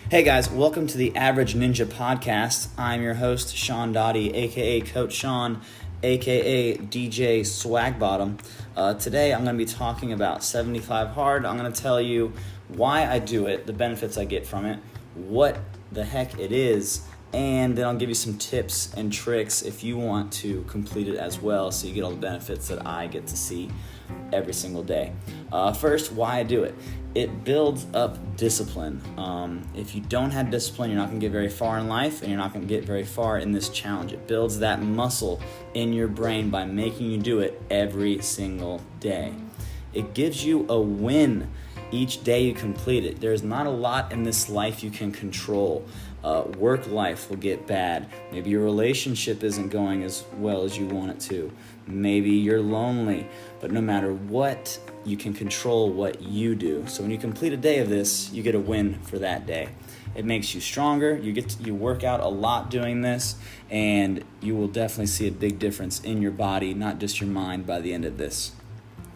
Hey guys, welcome to the Average Ninja Podcast. I'm your host, Sean Dottie, aka Coach Sean, aka DJ Swagbottom. Today I'm going to be talking about 75 Hard. I'm going to tell you why I do it, the benefits I get from it, what the heck it is, and then I'll give you some tips and tricks if you want to complete it as well so you get all the benefits that I get to see every single day. First, why I do it. It builds up discipline. If you don't have discipline, you're not going to get very far in life, and you're not going to get very far in this challenge. It builds that muscle in your brain by making you do it every single day. It gives you a win each day you complete it. There's not a lot in this life you can control. Work life will get bad. Maybe your relationship isn't going as well as you want it to. Maybe you're lonely. But no matter what, you can control what you do. So when you complete a day of this, you get a win for that day. It makes you stronger. You work out a lot doing this, and you will definitely see a big difference in your body, not just your mind, by the end of this.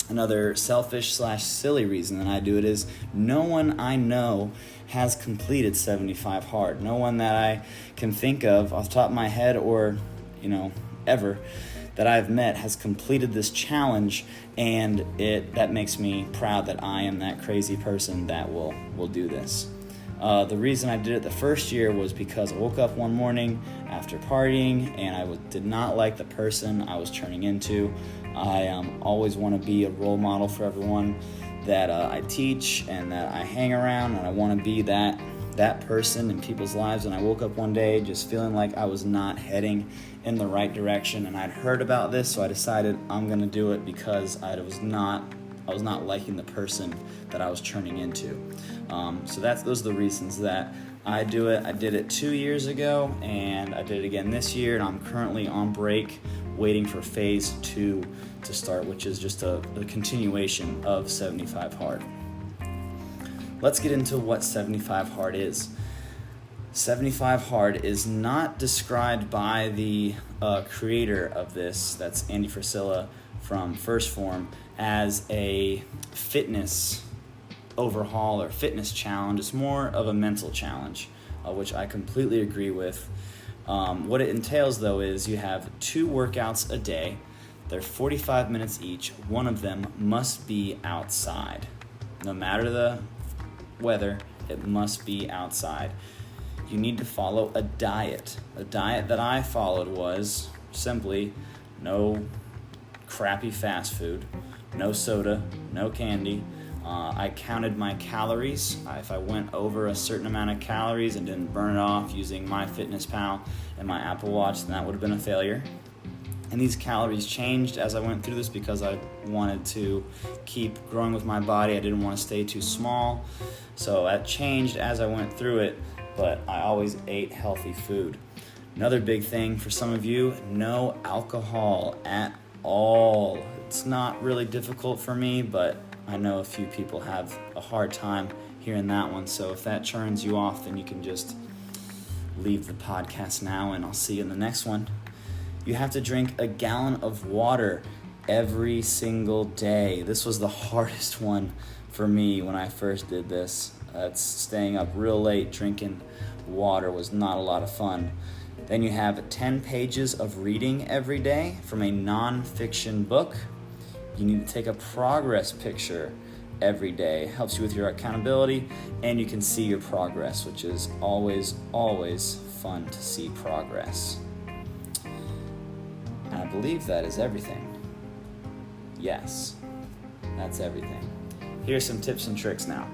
Another selfish/silly reason that I do it is no one I know has completed 75 Hard. No one that I can think of off the top of my head or, ever that I've met has completed this challenge, and that makes me proud that I am that crazy person that will do this. The reason I did it the first year was because I woke up one morning after partying and I did not like the person I was turning into. I always want to be a role model for everyone that I teach and that I hang around, and I want to be that person in people's lives. And I woke up one day just feeling like I was not heading in the right direction, and I'd heard about this, so I decided I'm going to do it because I was not liking the person that I was turning into. So those are the reasons that I do it. I did it 2 years ago, and I did it again this year, and I'm currently on break waiting for phase 2 to start, which is just a continuation of 75 Hard. Let's get into what 75 Hard is. 75 Hard is not described by the creator of this, that's Andy Frisella from First Form, as a fitness overhaul or fitness challenge. It's more of a mental challenge, which I completely agree with. What it entails, though, is you have 2 workouts a day. They're 45 minutes each. One of them must be outside. No matter the weather, it must be outside. You need to follow a diet. A diet that I followed was simply no crappy fast food, no soda, no candy. I counted my calories. If I went over a certain amount of calories and didn't burn it off using MyFitnessPal and my Apple Watch, then that would have been a failure. And these calories changed as I went through this because I wanted to keep growing with my body. I didn't want to stay too small. So that changed as I went through it, but I always ate healthy food. Another big thing for some of you, no alcohol at all. It's not really difficult for me, but I know a few people have a hard time hearing that one. So if that turns you off, then you can just leave the podcast now, and I'll see you in the next one. You have to drink a gallon of water every single day. This was the hardest one for me when I first did this. Staying up real late drinking water was not a lot of fun. Then you have 10 pages of reading every day from a non-fiction book. You need to take a progress picture every day. It helps you with your accountability, and you can see your progress, which is always, always fun to see progress. And I believe that is everything. Yes, that's everything. Here's some tips and tricks now.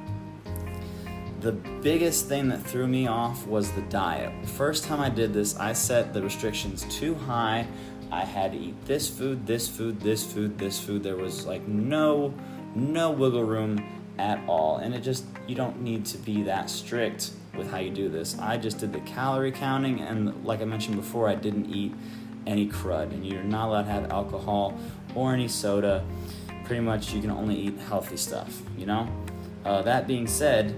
The biggest thing that threw me off was the diet. The first time I did this, I set the restrictions too high. I had to eat this food, this food, this food, this food. There was no wiggle room at all. And you don't need to be that strict with how you do this. I just did the calorie counting, and like I mentioned before, I didn't eat any crud. And you're not allowed to have alcohol or any soda. Pretty much you can only eat healthy stuff, That being said,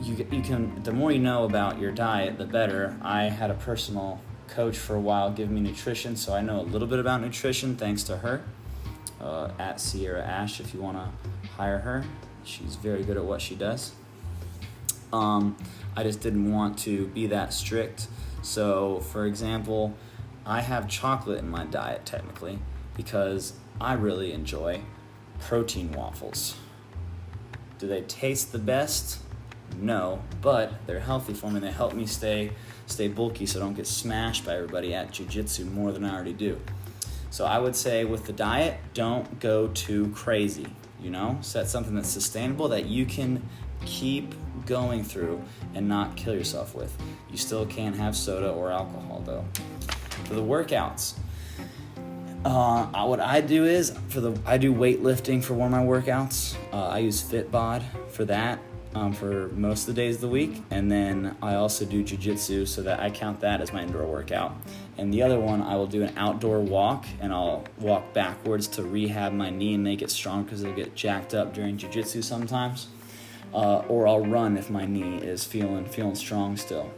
you can, the more you know about your diet, the better. I had a personal coach for a while give me nutrition, so I know a little bit about nutrition thanks to her. At Sierra Ash, if you want to hire her, she's very good at what she does. I just didn't want to be that strict. So, for example, I have chocolate in my diet technically because I really enjoy protein waffles. Do they taste the best? No, but they're healthy for me. They help me stay bulky so I don't get smashed by everybody at jiu-jitsu more than I already do. So I would say with the diet, don't go too crazy, Set something that's sustainable that you can keep going through and not kill yourself with. You still can have soda or alcohol though. For the workouts, what I do is, I do weightlifting for one of my workouts. I use Fitbod for that. For most of the days of the week, and then I also do jiu-jitsu, so that I count that as my indoor workout. And the other one, I will do an outdoor walk, and I'll walk backwards to rehab my knee and make it strong because it'll get jacked up during jiu-jitsu sometimes. Or I'll run if my knee is feeling strong still.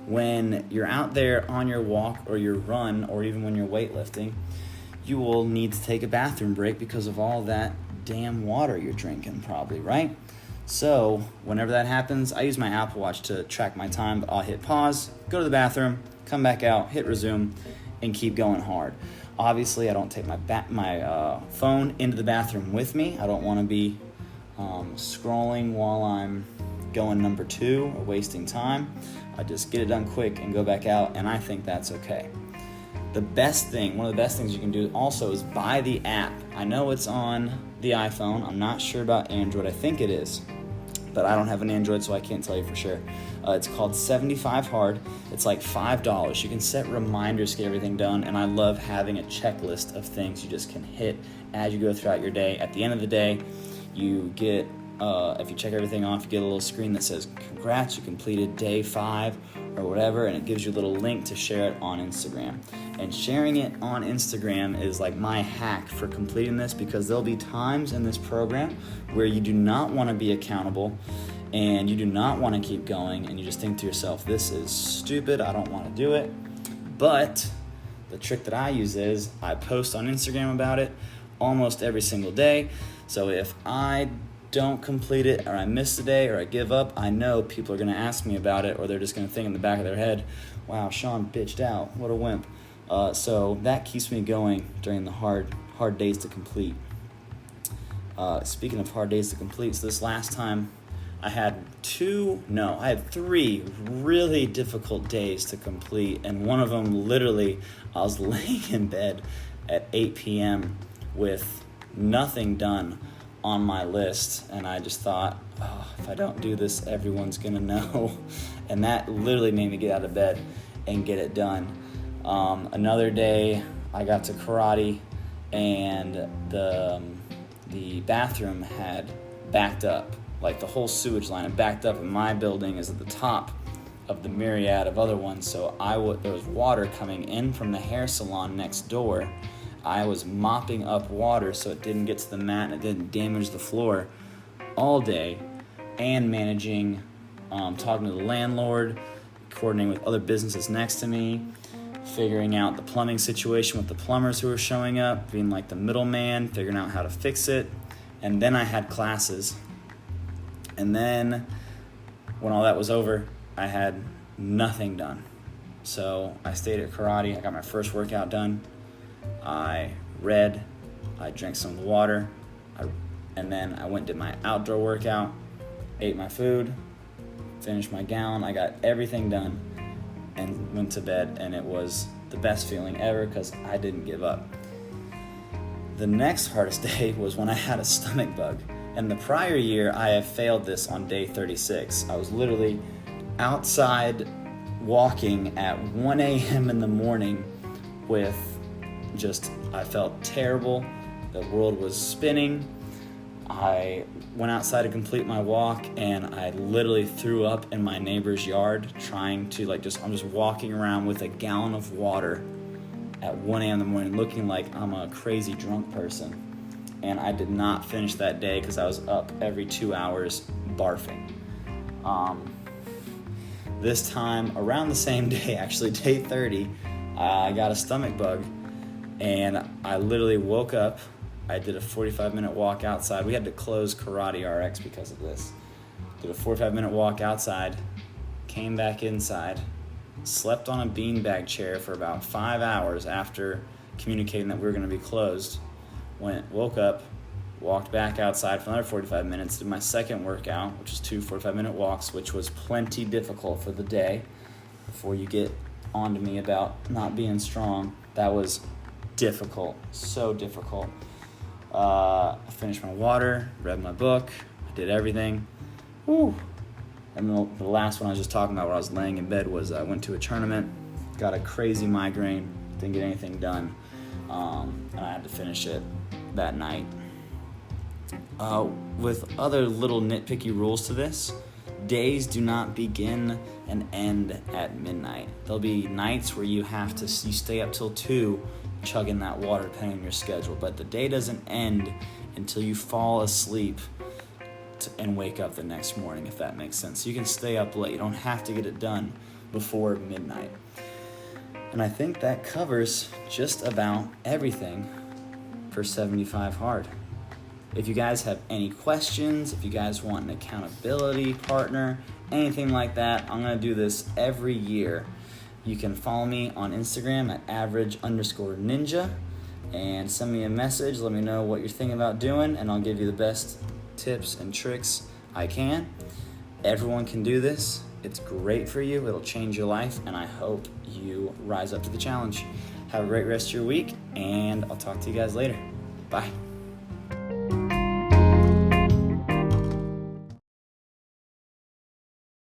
When you're out there on your walk or your run, or even when you're weightlifting, you will need to take a bathroom break because of all that damn water you're drinking probably, right? So whenever that happens, I use my Apple Watch to track my time, but I'll hit pause, go to the bathroom, come back out, hit resume, and keep going hard. Obviously, I don't take my phone into the bathroom with me. I don't want to be scrolling while I'm going number 2 or wasting time. I just get it done quick and go back out, and I think that's okay. One of the best things you can do also is buy the app. I know it's on the iPhone. I'm not sure about Android. I think it is, but I don't have an Android, so I can't tell you for sure. It's called 75 Hard. It's like $5. You can set reminders to get everything done, and I love having a checklist of things you just can hit as you go throughout your day. At the end of the day, you get, if you check everything off, you get a little screen that says, congrats, you completed day 5 or whatever, and it gives you a little link to share it on Instagram. And sharing it on Instagram is like my hack for completing this, because there'll be times in this program where you do not want to be accountable and you do not want to keep going, and you just think to yourself, this is stupid, I don't want to do it. But the trick that I use is I post on Instagram about it almost every single day. So if I don't complete it, or I miss a day, or I give up, I know people are going to ask me about it, or they're just going to think in the back of their head, wow, Sean bitched out, what a wimp. So that keeps me going during the hard days to complete. Speaking of hard days to complete, so this last time I had 3 really difficult days to complete, and one of them literally I was laying in bed at 8 p.m. with nothing done on my list, and I just thought, if I don't do this, everyone's gonna know. And that literally made me get out of bed and get it done. Another day I got to karate, and the bathroom had backed up, like the whole sewage line had backed up, and my building is at the top of the myriad of other ones, so there was water coming in from the hair salon next door. I was mopping up water so it didn't get to the mat and it didn't damage the floor all day, and managing, talking to the landlord, coordinating with other businesses next to me, figuring out the plumbing situation with the plumbers who were showing up, being like the middleman, figuring out how to fix it. And then I had classes. And then when all that was over, I had nothing done. So I stayed at karate. I got my first workout done. I read, I drank some water, and then I went and did my outdoor workout, ate my food, finished my gown. I got everything done and went to bed, and it was the best feeling ever because I didn't give up. The next hardest day was when I had a stomach bug, and the prior year I have failed this on day 36. I was literally outside walking at 1 a.m. in the morning with I felt terrible. The world was spinning. I went outside to complete my walk, and I literally threw up in my neighbor's yard trying to I'm just walking around with a gallon of water at 1 a.m. in the morning looking like I'm a crazy drunk person. And I did not finish that day because I was up every 2 hours barfing. This time, around the same day, actually day 30, I got a stomach bug. And I literally woke up. I did a 45-minute walk outside. We had to close Karate RX because of this. did a 45-minute walk outside, came back inside, slept on a beanbag chair for about 5 hours after communicating that we were going to be closed, woke up, walked back outside for another 45 minutes, did my second workout, which was 2 45-minute walks, which was plenty difficult for the day. Before you get on to me about not being strong, that was difficult, so difficult. I finished my water, read my book, I did everything. Woo. And the last one I was just talking about where I was laying in bed was I went to a tournament, got a crazy migraine, didn't get anything done, and I had to finish it that night. With other little nitpicky rules to this, days do not begin and end at midnight. There'll be nights where you stay up till 2 chugging that water depending on your schedule, but the day doesn't end until you fall asleep and wake up the next morning, if that makes sense. You can stay up late. You don't have to get it done before midnight. And I think that covers just about everything for 75 Hard. If you guys have any questions, if you guys want an accountability partner, anything like that, I'm going to do this every year. You can follow me on Instagram at average_ninja and send me a message. Let me know what you're thinking about doing, and I'll give you the best tips and tricks I can. Everyone can do this. It's great for you. It'll change your life, and I hope you rise up to the challenge. Have a great rest of your week, and I'll talk to you guys later. Bye.